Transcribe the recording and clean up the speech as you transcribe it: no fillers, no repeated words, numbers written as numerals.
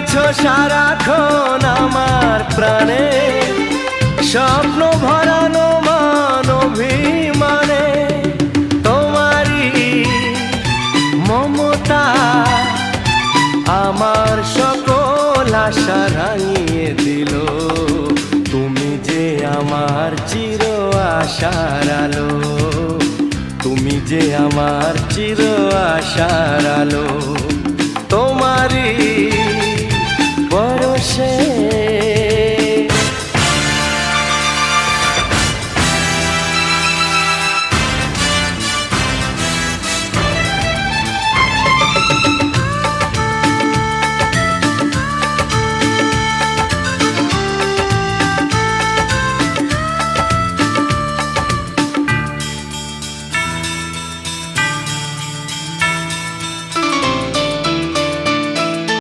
আছো সারাক্ষণ আমার প্রাণে, স্বপ্ন ভরানো মান অভিমানে। তোমারই মমতা আমার সকল আশা রাঙিয়ে দিল। তুমি যে আমার চির আশার আলো, তুমি যে আমার চির আশার আলো। তোমারই